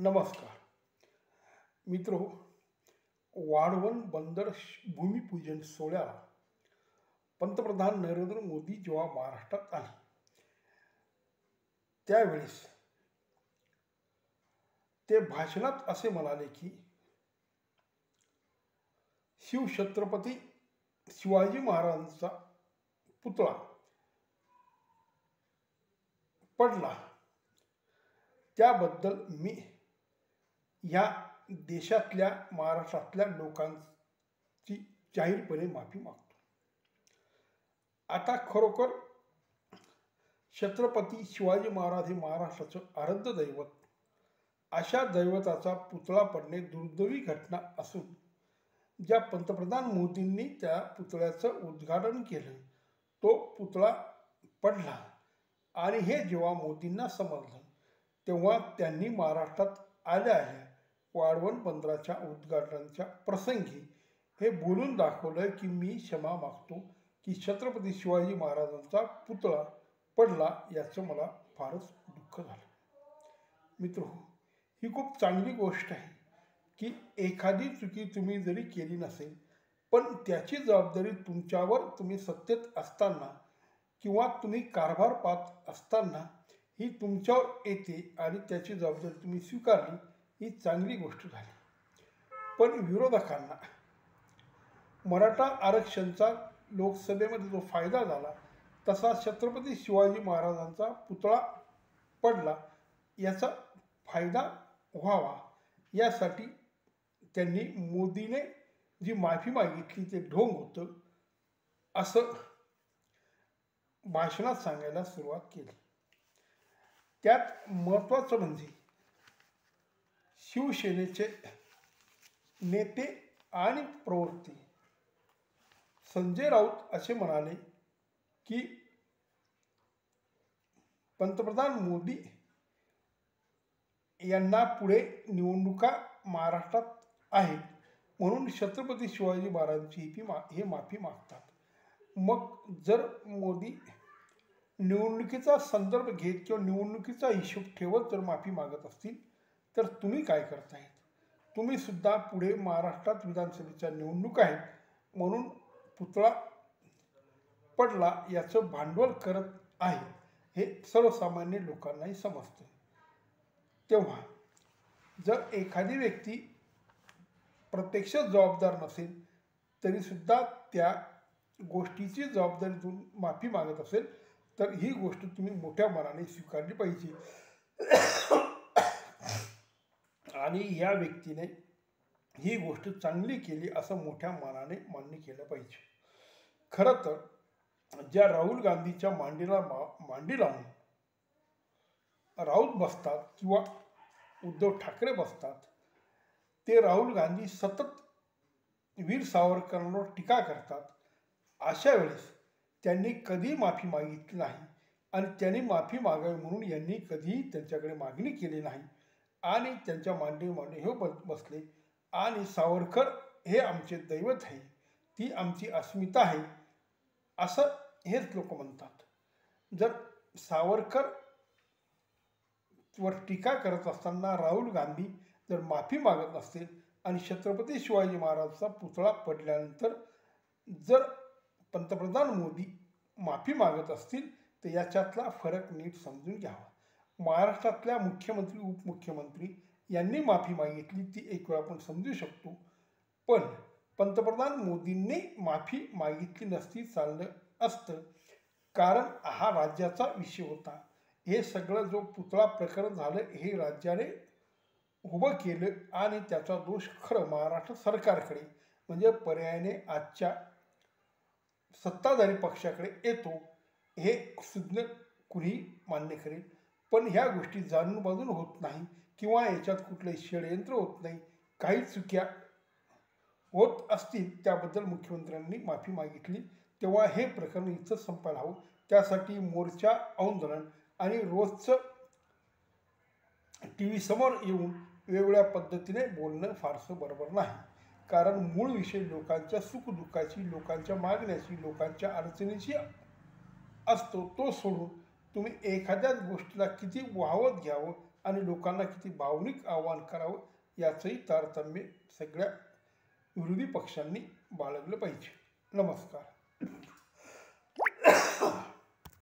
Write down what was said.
नमस्कार मित्रो. वाढवण बंदर भूमिपूजन सोहळ्याला पंतप्रधान नरेंद्र मोदी जेव्हा महाराष्ट्रात आले त्यावेळेस ते भाषणात असे म्हणाले की शिवछत्रपती शिवाजी महाराजांचा पुतळा पडला त्याबद्दल मी या देशातल्या महाराष्ट्रातल्या लोकांची जाहीरपणे माफी मागतो. आता खरोखर छत्रपती शिवाजी महाराज हे महाराष्ट्राचं आराध्य दैवत, अशा दैवताचा पुतळा पडणे दुर्दैवी घटना असून ज्या पंतप्रधान मोदींनी त्या पुतळ्याचं उद्घाटन केलं तो पुतळा पडला आणि हे जेव्हा मोदींना समजलं तेव्हा त्यांनी महाराष्ट्रात आल्या वाढवण बंदराच्या उद्घाटनाच्या प्रसंगी हे बोलून दाखवलं की मी क्षमा मागतो की छत्रपती शिवाजी महाराजांचा पुतळा पडला, याचं मला फारच दुःख झालं. मित्र, ही खूप चांगली गोष्ट आहे की एखादी चुकी तुम्ही जरी केली नसेल पण त्याची जबाबदारी तुमच्यावर, तुम्ही सत्तेत असताना किंवा तुम्ही कारभार पाहत असताना ही तुमच्यावर येते आणि त्याची जबाबदारी तुम्ही स्वीकारली, ही चांगली गोष्ट झाली. पण विरोधकांना मराठा आरक्षणचा लोकसभेमध्ये जो फायदा झाला तसा छत्रपती शिवाजी महाराजांचा पुतळा पडला याचा फायदा व्हावा यासाठी त्यांनी मोदीने जी माफी मागितली ते ढोंग होतं असं भाषणात सांगायला सुरुवात केली. त्यात महत्त्वाचं म्हणजे शिवसेनेचे नेते आणि प्रवक्ते संजय राऊत असे म्हणाले की पंतप्रधान मोदी यांना पुढे निवडणुका महाराष्ट्रात आहेत म्हणून छत्रपती शिवाजी महाराजांची हे माफी मागतात. मग जर मोदी निवडणुकीचा संदर्भ घेत किंवा निवडणुकीचा हिशोब ठेवत जर माफी मागत असतील तर तुम्ही काय करतायत? तुम्ही सुद्धा पुढे महाराष्ट्रात विधानसभेच्या निवडणूक आहेत म्हणून पुतळा पडला याचं भांडवल करत आहे हे सर्वसामान्य लोकांनाही समजतं. तेव्हा जर एखादी व्यक्ती प्रत्यक्ष जबाबदार नसेल तरीसुद्धा त्या गोष्टीची जबाबदारीतून माफी मागत असेल तर ही गोष्ट तुम्ही मोठ्या मनाने स्वीकारली पाहिजे आणि या व्यक्तीने ही गोष्ट चांगली केली असं मोठ्या मनाने मान्य केलं पाहिजे. खरं तर ज्या राहुल गांधीच्या मांडीला मांडी लावून राऊत बसतात किंवा उद्धव ठाकरे बसतात ते राहुल गांधी सतत वीर सावरकरांवर टीका करतात. अशा वेळेस त्यांनी कधी माफी मागितली नाही आणि त्यांनी माफी मागावी म्हणून यांनी कधीही त्यांच्याकडे मागणी केली नाही आणि त्यांच्या मांडी हे बसले आणि सावरकर हे आमचे दैवत आहे, ती आमची अस्मिता आहे असं हेच लोक म्हणतात. जर सावरकर वर टीका करत असताना राहुल गांधी जर माफी मागत असतील आणि छत्रपती शिवाजी महाराजांचा पुतळा पडल्यानंतर जर पंतप्रधान मोदी माफी मागत असतील तर याच्यातला फरक नीट समजून घ्यावा. महाराष्ट्रातल्या मुख्यमंत्री उपमुख्यमंत्री यांनी माफी मागितली ती एक वेळ आपण समजू शकतो, पण पंतप्रधान मोदींनी माफी मागितली नसती चाललं असतं, कारण हा राज्याचा विषय होता. हे सगळं जो पुतळा प्रकरण झालं हे राज्याने उभं केलं आणि त्याचा दोष खरं महाराष्ट्र सरकारकडे म्हणजे पर्यायाने आजच्या सत्ताधारी पक्षाकडे येतो हे सुज्ञ कुणी मान्य करेल. पण ह्या गोष्टी जाणून बाजून होत नाही किंवा याच्यात कुठलंही षडयंत्र होत नाही. काही चुक्या होत असतील त्याबद्दल मुख्यमंत्र्यांनी माफी मागितली तेव्हा हे प्रकरण इथं संपायला हवं. त्यासाठी मोर्चा, आंदोलन आणि रोजचं टी व्ही समोर येऊन वेगवेगळ्या पद्धतीने बोलणं फारसं बरोबर नाही, कारण मूळ विषय लोकांच्या सुखदुःखाची, लोकांच्या मागण्याची, लोकांच्या अडचणीची असतो. तो सोडून तुम्ही एखाद्याच गोष्टीला किती वाहवत घ्यावं आणि लोकांना किती भावनिक आवाहन करावं याचंही तारतम्य सगळ्या विरोधी पक्षांनी बाळगलं पाहिजे. नमस्कार.